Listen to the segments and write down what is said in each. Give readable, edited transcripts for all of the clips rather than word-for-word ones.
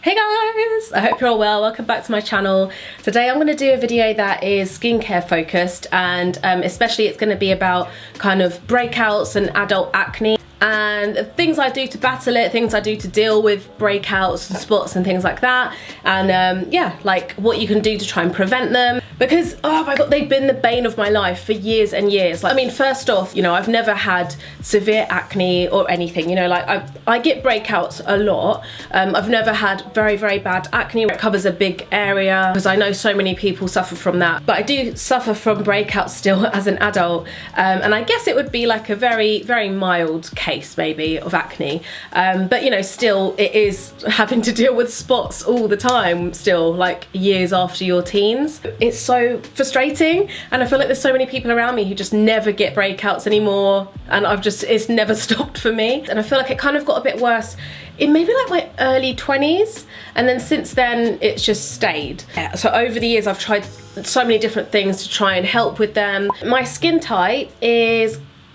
Hey guys, I hope you're all well. Welcome back to my channel. Today I'm going to do a video that is skincare focused, and especially it's going to be about kind of breakouts and adult acne and things I do to battle it, things I do to deal with breakouts and spots and things like that, and yeah, like what you can do to try and prevent them, because oh my god, they've been the bane of my life for years and years. Like, I mean, first off, you know, I've never had severe acne or anything, you know, like I get breakouts a lot. I've never had very bad acne. It covers a big area because I know so many people suffer from that, but I do suffer from breakouts still as an adult, and I guess it would be like a very mild case maybe of acne, but you know, still it is having to deal with spots all the time still, like years after your teens. It's so frustrating, and I feel like there's so many people around me who just never get breakouts anymore, and it's never stopped for me. And I feel like it kind of got a bit worse in maybe like my early 20s, and then since then it's just stayed. So over the years I've tried so many different things to try and help with them. My skin type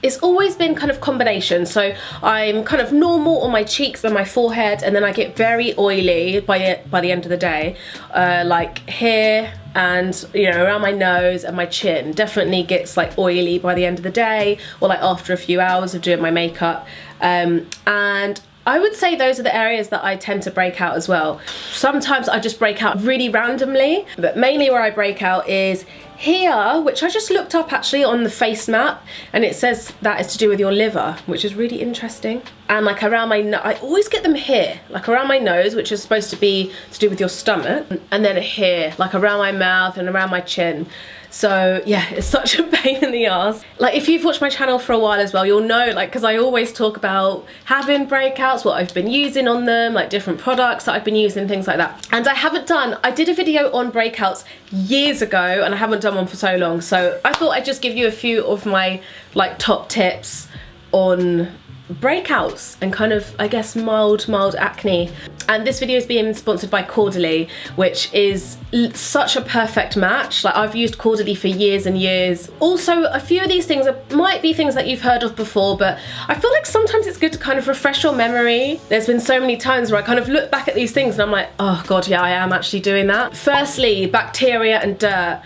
it's always been kind of combination, so I'm kind of normal on my cheeks and my forehead, and then I get very oily by the end of the day, like here and, you know, around my nose and my chin definitely gets like oily by the end of the day, or like after a few hours of doing my makeup, and I would say those are the areas that I tend to break out as well. Sometimes I just break out really randomly, but mainly where I break out is here, which I just looked up actually on the face map, and it says that is to do with your liver, which is really interesting. And like around my I always get them here, like around my nose, which is supposed to be to do with your stomach, and then here, like around my mouth and around my chin. So yeah, it's such a pain in the ass. Like, if you've watched my channel for a while as well, you'll know, like, because I always talk about having breakouts, what I've been using on them, like different products that I've been using, things like that. And I did a video on breakouts years ago, and I haven't done one for so long, so I thought I'd just give you a few of my like top tips on breakouts and kind of, I guess, mild acne. And this video is being sponsored by Caudalie, which is such a perfect match. Like, I've used Caudalie for years and years. Also, a few of these things might be things that you've heard of before, but I feel like sometimes it's good to kind of refresh your memory. There's been so many times where I kind of look back at these things and I'm like, oh god, yeah, I am actually doing that. Firstly, bacteria and dirt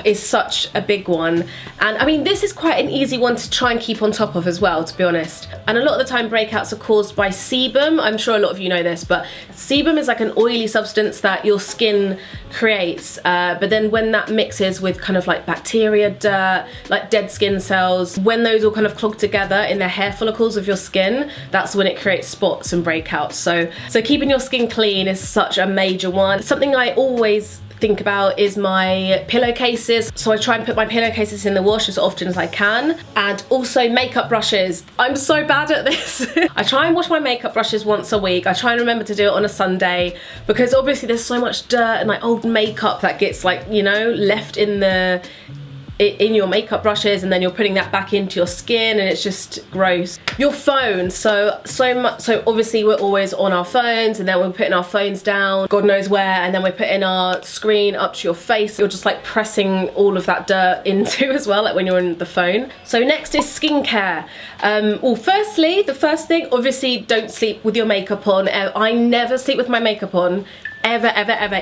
is such a big one, and I mean, this is quite an easy one to try and keep on top of as well, to be honest. And a lot of the time breakouts are caused by sebum. I'm sure a lot of you know this, but sebum is like an oily substance that your skin creates, but then when that mixes with kind of like bacteria, dirt, like dead skin cells, when those all kind of clog together in the hair follicles of your skin, that's when it creates spots and breakouts. So keeping your skin clean is such a major one. Something I always think about is my pillowcases. So I try and put my pillowcases in the wash as often as I can. And also makeup brushes. I'm so bad at this. I try and wash my makeup brushes once a week. I try and remember to do it on a Sunday, because obviously there's so much dirt and like old makeup that gets, like, you know, left in your makeup brushes, and then you're putting that back into your skin, and it's just gross. Your phone, so obviously we're always on our phones, and then we're putting our phones down God knows where, and then we're putting our screen up to your face. You're just like pressing all of that dirt into as well, like when you're on the phone. So next is skincare. Well, firstly, the first thing, obviously don't sleep with your makeup on. I never sleep with my makeup on. Ever.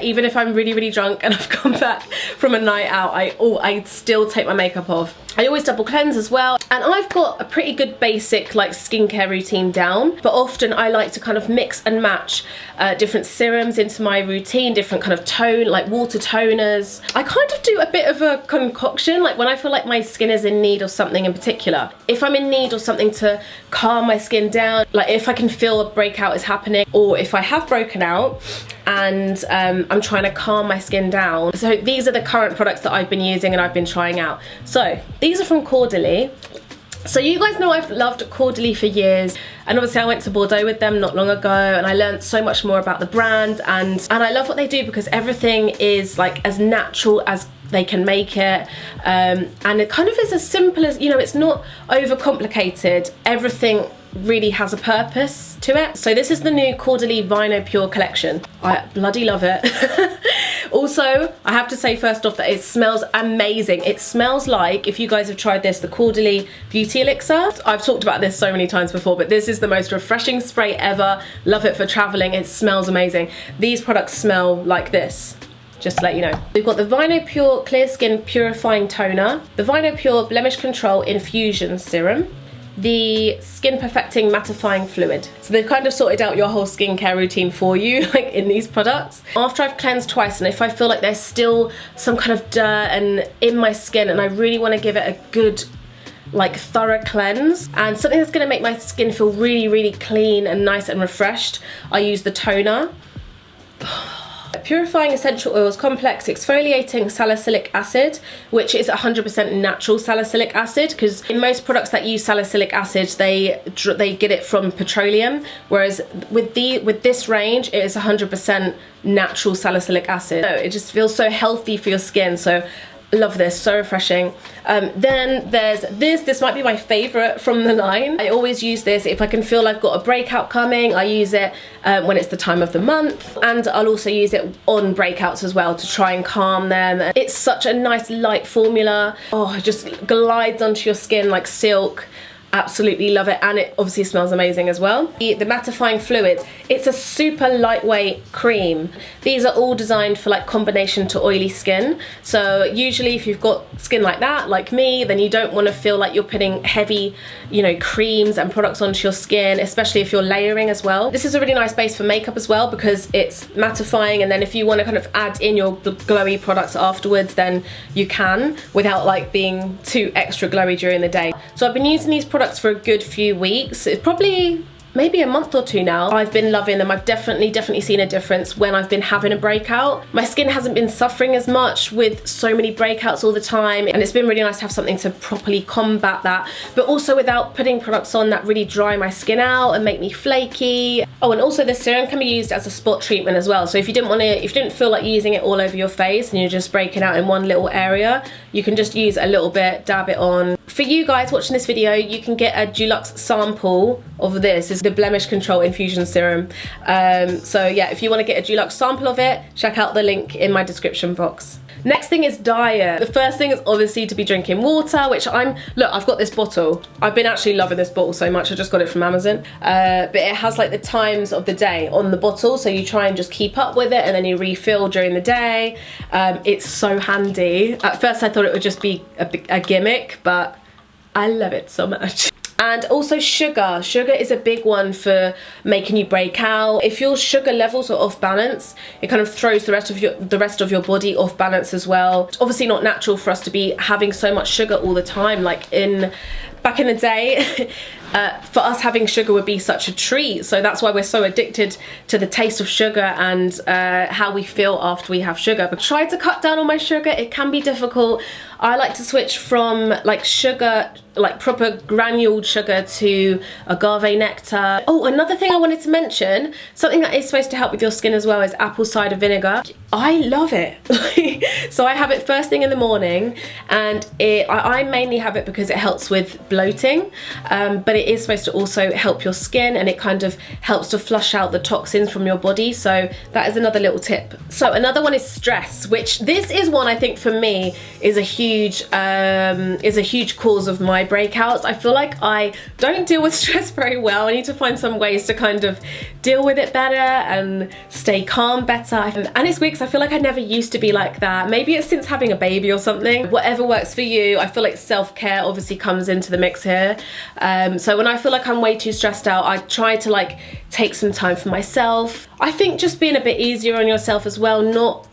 Even if I'm really drunk and I've come back from a night out, I still take my makeup off. I always double cleanse as well, and I've got a pretty good basic like skincare routine down, but often I like to kind of mix and match different serums into my routine, different kind of tone, like water toners. I kind of do a bit of a concoction, like when I feel like my skin is in need of something in particular. If I'm in need of something to calm my skin down, like if I can feel a breakout is happening, or if I have broken out and I'm trying to calm my skin down. So these are the current products that I've been using and I've been trying out. So these are from Caudalie. So you guys know I've loved Caudalie for years, and obviously I went to Bordeaux with them not long ago, and I learned so much more about the brand, and I love what they do because everything is like as natural as they can make it, and it kind of is as simple as, you know, it's not overcomplicated. Everything really has a purpose to it. So this is the new Caudalie Vinopure collection. I bloody love it. Also, I have to say first off that it smells amazing. It smells like, if you guys have tried this, the Caudalie Beauty Elixir. I've talked about this so many times before, but this is the most refreshing spray ever. Love it for traveling. It smells amazing. These products smell like this, just to let you know. We've got the Vinopure Clear Skin Purifying Toner, the Vinopure Blemish Control Infusion Serum, the Skin Perfecting Mattifying Fluid. So they've kind of sorted out your whole skincare routine for you, like in these products. After I've cleansed twice, and if I feel like there's still some kind of dirt and in my skin, and I really want to give it a good, like, thorough cleanse, and something that's going to make my skin feel really, really clean and nice and refreshed, I use the toner. Purifying Essential Oils Complex Exfoliating Salicylic Acid, which is 100% natural salicylic acid, because in most products that use salicylic acid, they get it from petroleum, whereas with this range, it is 100% natural salicylic acid. So it just feels so healthy for your skin. So love this, so refreshing. Then there's this might be my favorite from the line. I always use this if I can feel I've got a breakout coming. I use it when it's the time of the month, and I'll also use it on breakouts as well to try and calm them. It's such a nice light formula. Oh, it just glides onto your skin like silk. Absolutely love it, and it obviously smells amazing as well. The mattifying fluids, it's a super lightweight cream. These are all designed for like combination to oily skin. So usually if you've got skin like that, like me, then you don't want to feel like you're putting heavy, you know, creams and products onto your skin, especially if you're layering as well. This is a really nice base for makeup as well, because it's mattifying, and then if you want to kind of add in your glowy products afterwards, then you can, without like being too extra glowy during the day. So I've been using these products for a good few weeks. It's probably maybe a month or two now. I've been loving them. I've definitely seen a difference when I've been having a breakout. My skin hasn't been suffering as much with so many breakouts all the time, and it's been really nice to have something to properly combat that, but also without putting products on that really dry my skin out and make me flaky. Oh, and also this serum can be used as a spot treatment as well. So if you didn't feel like using it all over your face and you're just breaking out in one little area, you can just use a little bit, dab it on. For you guys watching this video, you can get a deluxe sample of this. It's the Blemish Control Infusion Serum. So yeah, if you want to get a deluxe sample of it, check out the link in my description box. Next thing is diet. The first thing is obviously to be drinking water, which look, I've got this bottle. I've been actually loving this bottle so much, I just got it from Amazon. But it has like the times of the day on the bottle, so you try and just keep up with it, and then you refill during the day. It's so handy. At first I thought it would just be a gimmick, but I love it so much. And also sugar. Sugar is a big one for making you break out. If your sugar levels are off balance, it kind of throws the rest of your body off balance as well. It's obviously not natural for us to be having so much sugar all the time. Like back in the day, for us having sugar would be such a treat. So that's why we're so addicted to the taste of sugar and how we feel after we have sugar. But try to cut down on my sugar. It can be difficult. I like to switch from like sugar, like proper granuled sugar, to agave nectar. Oh, another thing I wanted to mention, something that is supposed to help with your skin as well, is apple cider vinegar. I love it. So I have it first thing in the morning, and I mainly have it because it helps with bloating, but it is supposed to also help your skin, and it kind of helps to flush out the toxins from your body. So that is another little tip. So another one is stress, which this is one I think for me is a huge cause of my breakouts. I feel like I don't deal with stress very well. I need to find some ways to kind of deal with it better and stay calm better. And it's weird because I feel like I never used to be like that. Maybe it's since having a baby or something. Whatever works for you. I feel like self-care obviously comes into the mix here. So when I feel like I'm way too stressed out, I try to like take some time for myself. I think just being a bit easier on yourself as well, not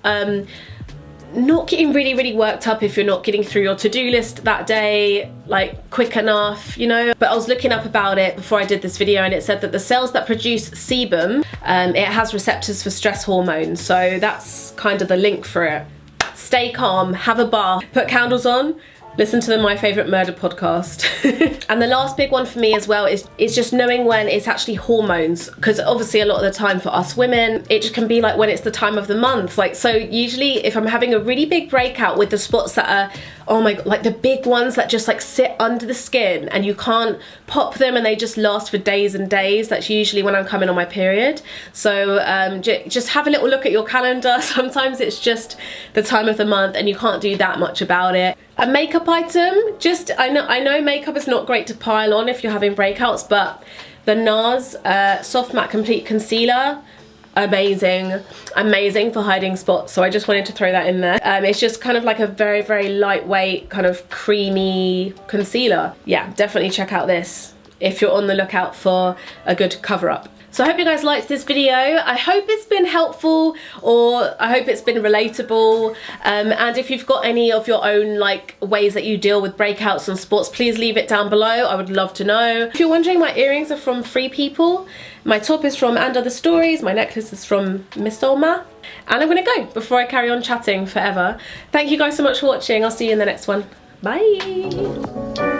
getting really worked up if you're not getting through your to-do list that day like quick enough, you know. But I was looking up about it before I did this video, and it said that the cells that produce sebum, it has receptors for stress hormones, so that's kind of the link for it. Stay calm, have a bath, put candles on, Listen to the My Favourite Murder podcast. And the last big one for me as well is just knowing when it's actually hormones, because obviously a lot of the time for us women, it just can be like when it's the time of the month. Like, so usually if I'm having a really big breakout with the spots that are, oh my god, like the big ones that just like sit under the skin and you can't pop them and they just last for days and days, that's usually when I'm coming on my period. So just have a little look at your calendar. Sometimes it's just the time of the month and you can't do that much about it. A makeup item, just, I know makeup is not great to pile on if you're having breakouts, but the NARS Soft Matte Complete Concealer, amazing for hiding spots. So I just wanted to throw that in there. It's just kind of like a very, very lightweight, kind of creamy concealer. Yeah, definitely check out this if you're on the lookout for a good cover-up. So I hope you guys liked this video. I hope it's been helpful, or I hope it's been relatable. And if you've got any of your own like ways that you deal with breakouts and spots, please leave it down below. I would love to know. If you're wondering, my earrings are from FreePeople. My top is from Otherstories. My necklace is from Miss Olma. And I'm gonna go before I carry on chatting forever. Thank you guys so much for watching. I'll see you in the next one. Bye.